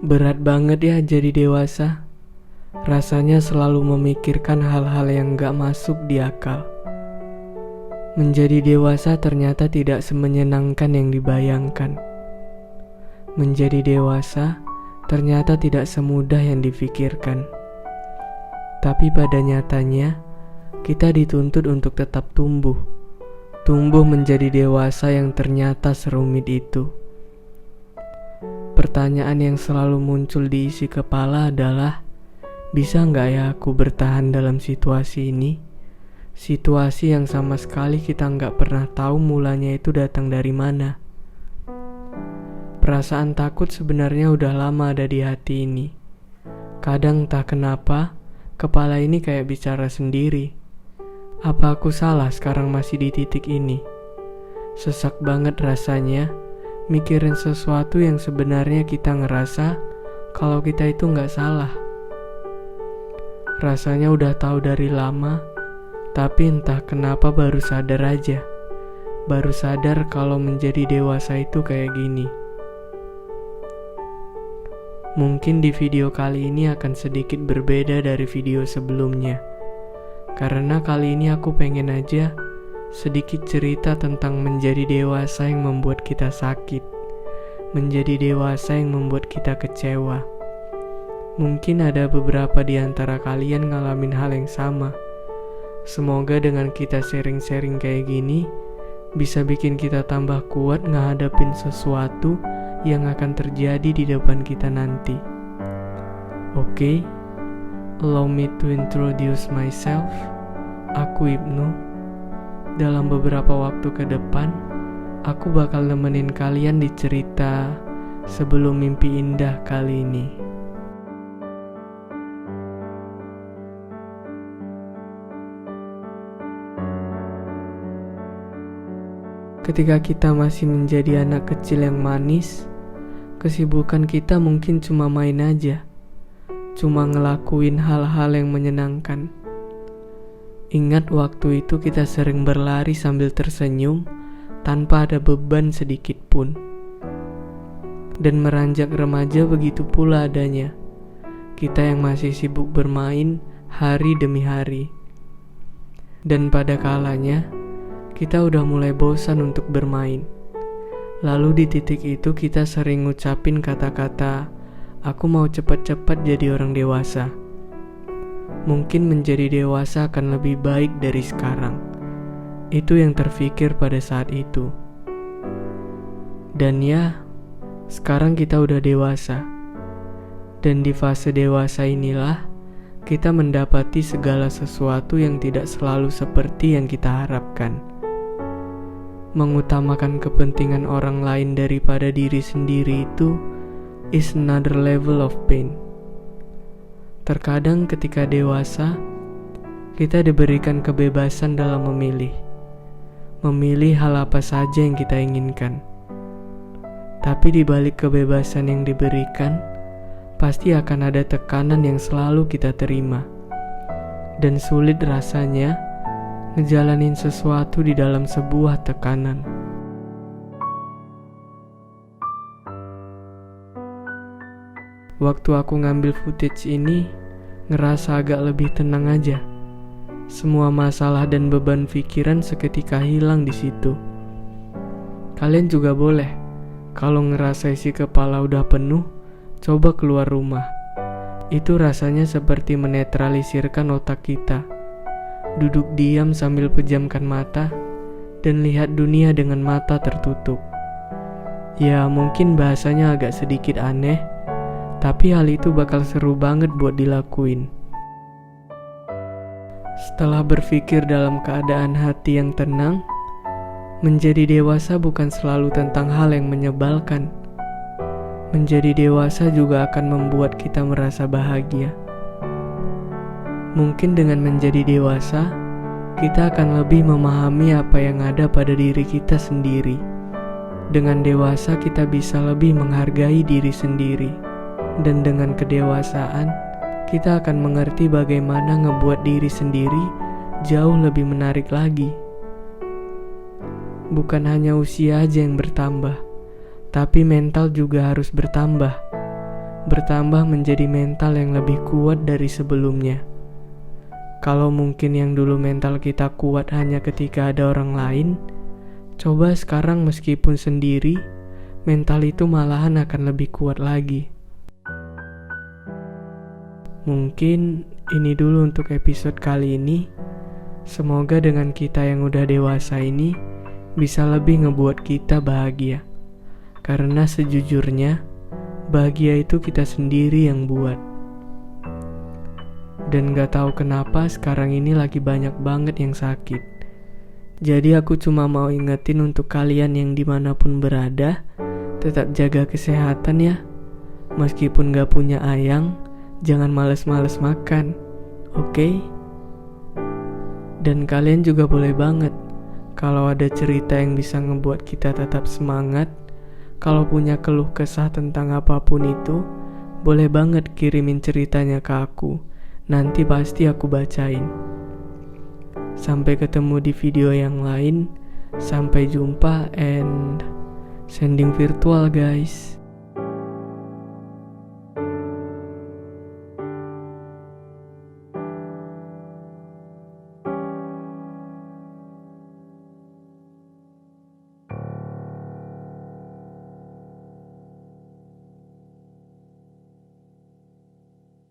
Berat banget ya jadi dewasa. Rasanya selalu memikirkan hal-hal yang gak masuk di akal. Menjadi dewasa ternyata tidak semenyenangkan yang dibayangkan. Menjadi dewasa ternyata tidak semudah yang difikirkan. Tapi pada nyatanya, kita dituntut untuk tetap tumbuh. Tumbuh menjadi dewasa yang ternyata serumit itu. Pertanyaan yang selalu muncul di isi kepala adalah, bisa nggak ya aku bertahan dalam situasi ini? Situasi yang sama sekali kita nggak pernah tahu mulanya itu datang dari mana. Perasaan takut sebenarnya udah lama ada di hati ini. Kadang entah kenapa, kepala ini kayak bicara sendiri. Apa aku salah sekarang masih di titik ini? Sesak banget rasanya mikirin sesuatu yang sebenarnya kita ngerasa kalau kita itu nggak salah. Rasanya udah tahu dari lama, tapi entah kenapa baru sadar aja. Baru sadar kalau menjadi dewasa itu kayak gini. Mungkin di video kali ini akan sedikit berbeda dari video sebelumnya. Karena kali ini aku pengen aja sedikit cerita tentang menjadi dewasa yang membuat kita sakit. Menjadi dewasa yang membuat kita kecewa. Mungkin ada beberapa di antara kalian ngalamin hal yang sama. Semoga dengan kita sharing-sharing kayak gini, bisa bikin kita tambah kuat ngehadapin sesuatu yang akan terjadi di depan kita nanti. Oke, allow me to introduce myself. Aku Ibnu. Dalam beberapa waktu ke depan, aku bakal nemenin kalian di cerita Sebelum Mimpi Indah kali ini. Ketika kita masih menjadi anak kecil yang manis, kesibukan kita mungkin cuma main aja, cuma ngelakuin hal-hal yang menyenangkan. Ingat waktu itu kita sering berlari sambil tersenyum, tanpa ada beban sedikit pun. Dan meranjak remaja begitu pula adanya. Kita yang masih sibuk bermain hari demi hari. Dan pada kalanya, kita udah mulai bosan untuk bermain. Lalu di titik itu kita sering ngucapin kata-kata, aku mau cepat-cepat jadi orang dewasa. Mungkin menjadi dewasa akan lebih baik dari sekarang. Itu yang terfikir pada saat itu. Dan ya, sekarang kita udah dewasa. Dan di fase dewasa inilah, kita mendapati segala sesuatu yang tidak selalu seperti yang kita harapkan. Mengutamakan kepentingan orang lain daripada diri sendiri itu is another level of pain. Terkadang ketika dewasa, kita diberikan kebebasan dalam memilih. Memilih hal apa saja yang kita inginkan. Tapi di balik kebebasan yang diberikan, pasti akan ada tekanan yang selalu kita terima. Dan sulit rasanya ngejalanin sesuatu di dalam sebuah tekanan. Waktu aku ngambil footage ini, ngerasa agak lebih tenang aja. Semua masalah dan beban pikiran seketika hilang di situ. Kalian juga boleh, kalau ngerasa isi kepala udah penuh, coba keluar rumah. Itu rasanya seperti menetralisirkan otak kita. Duduk diam sambil pejamkan mata dan lihat dunia dengan mata tertutup. Ya, mungkin bahasanya agak sedikit aneh, tapi hal itu bakal seru banget buat dilakuin. Setelah berpikir dalam keadaan hati yang tenang, menjadi dewasa bukan selalu tentang hal yang menyebalkan. Menjadi dewasa juga akan membuat kita merasa bahagia. Mungkin dengan menjadi dewasa, kita akan lebih memahami apa yang ada pada diri kita sendiri. Dengan dewasa kita bisa lebih menghargai diri sendiri. Dan dengan kedewasaan, kita akan mengerti bagaimana ngebuat diri sendiri jauh lebih menarik lagi. Bukan hanya usia aja yang bertambah, tapi mental juga harus bertambah. bertambah menjadi mental yang lebih kuat dari sebelumnya. Kalau mungkin yang dulu mental kita kuat hanya ketika ada orang lain, coba sekarang meskipun sendiri, mental itu malahan akan lebih kuat lagi. Mungkin ini dulu untuk episode kali ini. Semoga dengan kita yang udah dewasa ini bisa lebih ngebuat kita bahagia. Karena sejujurnya, bahagia itu kita sendiri yang buat. Dan gak tahu kenapa sekarang ini lagi banyak banget yang sakit. Jadi aku cuma mau ingetin untuk kalian yang dimanapun berada, tetap jaga kesehatan ya. Meskipun gak punya ayang, jangan males-males makan, oke? Dan kalian juga boleh banget, kalau ada cerita yang bisa ngebuat kita tetap semangat, kalau punya keluh kesah tentang apapun itu, boleh banget kirimin ceritanya ke aku. Nanti pasti aku bacain. Sampai ketemu di video yang lain. Sampai jumpa and sending virtual guys.